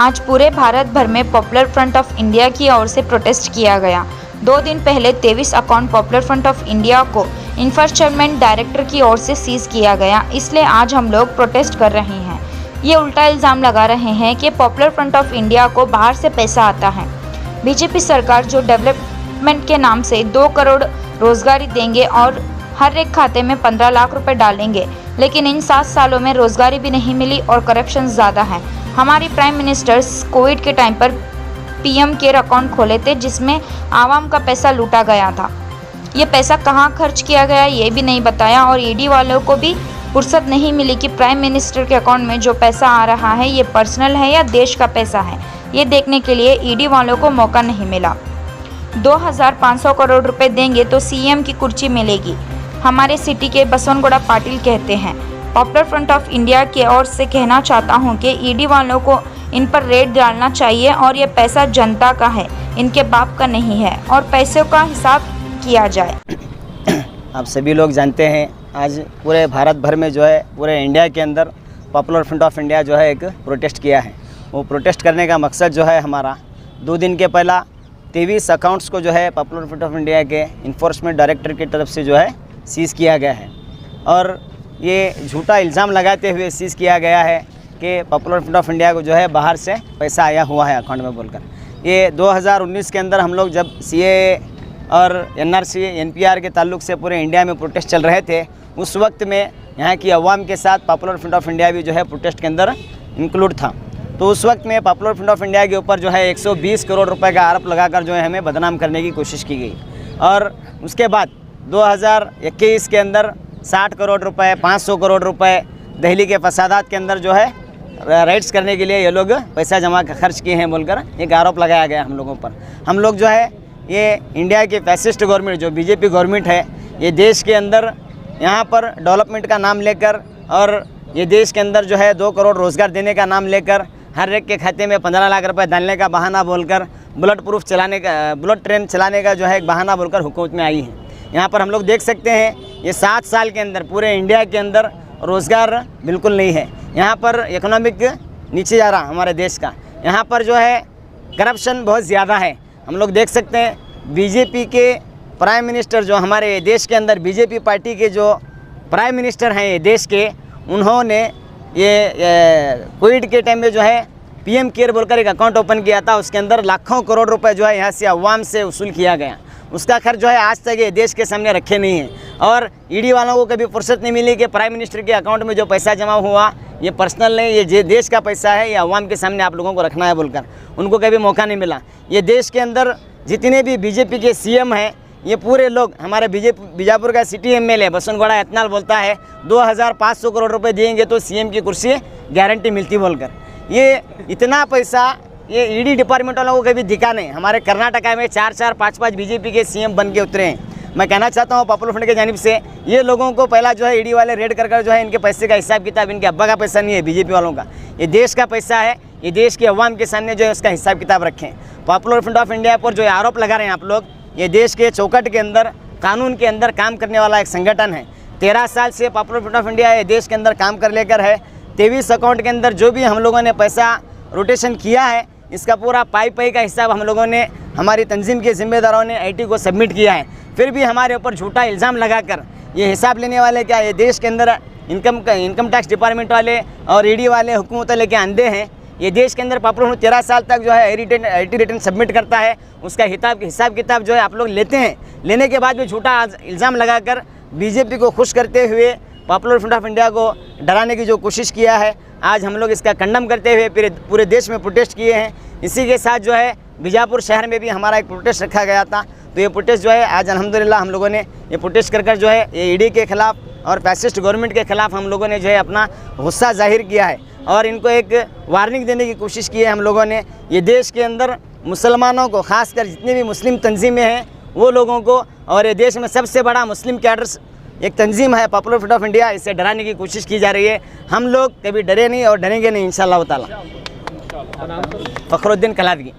आज पूरे भारत भर में पॉपुलर फ्रंट ऑफ इंडिया की ओर से प्रोटेस्ट किया गया। 2 दिन पहले 23 account popular front of India को इन्फोर्समेंट डायरेक्टर की ओर से सीज किया गया, इसलिए आज हम लोग प्रोटेस्ट कर रहे हैं। ये उल्टा इल्ज़ाम लगा रहे हैं कि पॉपुलर फ्रंट ऑफ इंडिया को बाहर से पैसा आता है। बीजेपी सरकार जो डेवलपमेंट के नाम से 2 करोड़ रोजगारी देंगे और हर एक खाते में 15 लाख रुपए डालेंगे, लेकिन इन 7 सालों में रोजगारी भी नहीं मिली और करप्शन ज़्यादा है। हमारी प्राइम मिनिस्टर्स कोविड के टाइम पर पीएम केयर अकाउंट खोले थे, जिसमें आवाम का पैसा लूटा गया था। ये पैसा कहाँ खर्च किया गया ये भी नहीं बताया और ईडी वालों को भी फुर्सत नहीं मिली कि प्राइम मिनिस्टर के अकाउंट में जो पैसा आ रहा है ये पर्सनल है या देश का पैसा है। ये देखने के लिए ईडी वालों को मौका नहीं मिला। 2500 करोड़ रुपए देंगे तो सीएम की कुर्सी मिलेगी, हमारे सिटी के बसवनगौड़ा पाटिल कहते हैं। पॉपुलर फ्रंट ऑफ इंडिया की ओर से कहना चाहता हूं कि ईडी वालों को इन पर रेड डालना चाहिए और ये पैसा जनता का है, इनके बाप का नहीं है और पैसों का हिसाब किया जाए। आप सभी लोग जानते हैं आज पूरे भारत भर में जो है पूरे इंडिया के अंदर पॉपुलर फ्रंट ऑफ इंडिया जो है एक प्रोटेस्ट किया है। वो प्रोटेस्ट करने का मकसद जो है हमारा 2 दिन के पहला 23 अकाउंट्स को जो है पॉपुलर फ्रंट ऑफ इंडिया के इन्फोर्समेंट डायरेक्टर की तरफ से जो है सीज़ किया गया है और ये झूठा इल्ज़ाम लगाते हुए सीज़ किया गया है कि पॉपुलर फ्रंट ऑफ इंडिया को जो है बाहर से पैसा आया हुआ है अकाउंट में बोलकर। ये 2019 के अंदर हम लोग जब सीएए और एनआरसी एनपीआर के ताल्लुक से पूरे इंडिया में प्रोटेस्ट चल रहे थे, उस वक्त में यहाँ की अवाम के साथ पॉपुलर फ्रंट ऑफ इंडिया भी जो है प्रोटेस्ट के अंदर इंक्लूड था। तो उस वक्त में पॉपुलर फ्रंट ऑफ इंडिया के ऊपर जो है 120 करोड़ रुपए का आरोप लगाकर जो है हमें बदनाम करने की कोशिश की गई और उसके बाद 2021 के अंदर 60 करोड़ रुपए 500 करोड़ रुपए दिल्ली के फसादात के अंदर जो है राइट्स करने के लिए ये लोग पैसा जमा खर्च किए हैं बोलकर एक आरोप लगाया गया हम लोगों पर। हम लोग जो है ये इंडिया की फैसिस्ट गवर्नमेंट जो बीजेपी गवर्नमेंट है, ये देश के अंदर यहाँ पर डेवलपमेंट का नाम लेकर और ये देश के अंदर जो है 2 करोड़ रोज़गार देने का नाम लेकर हर एक के खाते में 15 लाख रुपए डालने का बहाना बोलकर बुलेट ट्रेन चलाने का जो है एक बहाना बोलकर हुकूमत में आई है। यहाँ पर हम लोग देख सकते हैं ये 7 साल के अंदर पूरे इंडिया के अंदर रोज़गार बिल्कुल नहीं है। यहाँ पर इकोनॉमिक नीचे जा रहा हमारे देश का। यहाँ पर जो है करप्शन बहुत ज़्यादा है। हम लोग देख सकते हैं बीजेपी के प्राइम मिनिस्टर जो हमारे देश के अंदर बीजेपी पार्टी के जो प्राइम मिनिस्टर हैं ये देश के, उन्होंने ये कोविड के टाइम में जो है पीएम केयर बोलकर एक अकाउंट ओपन किया था। उसके अंदर लाखों करोड़ रुपए जो है यहाँ से अवाम से वसूल किया गया। उसका खर्च जो है आज तक ये देश के सामने रखे नहीं है और ईडी वालों को कभी फुर्सत नहीं मिली कि प्राइम मिनिस्टर के अकाउंट में जो पैसा जमा हुआ ये पर्सनल नहीं, ये देश का पैसा है, ये अवाम के सामने आप लोगों को रखना है बोलकर उनको कभी मौका नहीं मिला। ये देश के अंदर जितने भी बीजेपी के सीएम हैं ये पूरे लोग हमारे बीजापुर का सिटी एमएलए बसवनगौड़ा एतनाल बोलता है 2500 करोड़ रुपए देंगे तो सीएम की कुर्सी गारंटी मिलती बोलकर। ये इतना पैसा ये ईडी डिपार्टमेंट वालों को कभी दिखा नहीं। हमारे कर्नाटका में 4-4, 5-5 बीजेपी के सीएम बन के उतरे हैं। मैं कहना चाहता हूँ पॉपुलर फ्रंट की जानिब से ये लोगों को पहला जो है ईडी वाले रेड कर जो है इनके पैसे का हिसाब किताब, इनके अब्बा का पैसा नहीं है बीजेपी वालों का, ये देश का पैसा है, ये देश के अवाम के सामने जो है उसका हिसाब किताब रखें। पॉपुलर फ्रंट ऑफ इंडिया पर जो आरोप लगा रहे हैं आप लोग, ये देश के चौकट के अंदर कानून के अंदर काम करने वाला एक संगठन है। 13 साल से पॉपुलर फ्रंट ऑफ इंडिया ये देश के अंदर काम कर लेकर है। 23 अकाउंट के अंदर जो भी हम लोगों ने पैसा रोटेशन किया है इसका पूरा पाई का हिसाब हम लोगों ने हमारी तंजीम के जिम्मेदारों ने आईटी को सबमिट किया है। फिर भी हमारे ऊपर झूठा इल्ज़ाम लगाकर ये हिसाब लेने वाले क्या ये देश के अंदर इनकम टैक्स डिपार्टमेंट वाले और ईडी वाले हुकूमत लेके अंधे हैं। ये देश के अंदर पॉपुलर फ्रंट 13 साल तक जो है आईटी रिटर्न सबमिट करता है, उसका हिसाब किताब जो है आप लोग लेते हैं। लेने के बाद भी झूठा इल्ज़ाम लगाकर बीजेपी को खुश करते हुए पॉपुलर फ्रंट ऑफ इंडिया को डराने की जो कोशिश किया है, आज हम लोग इसका खंडन करते हुए पूरे देश में प्रोटेस्ट किए हैं। इसी के साथ जो है बीजापुर शहर में भी हमारा एक प्रोटेस्ट रखा गया था। तो ये प्रोटेस्ट जो है आज अल्हम्दुलिल्लाह हम लोगों ने ये प्रोटेस्ट कर जो है ये ईडी के खिलाफ और फैसिस्ट गवर्नमेंट के खिलाफ हम लोगों ने जो है अपना गुस्सा जाहिर किया है और इनको एक वार्निंग देने की कोशिश की है हम लोगों ने। ये देश के अंदर मुसलमानों को, खासकर जितने भी मुस्लिम तंजीमें हैं वो लोगों को, और ये देश में सबसे बड़ा मुस्लिम कैडर्स एक तंजीम है पॉपुलर फ्रंट ऑफ इंडिया, इससे डराने की कोशिश की जा रही है। हम लोग कभी डरे नहीं और डरेंगे नहीं इंशाअल्लाह ताला। फखरुद्दीन कलादगी।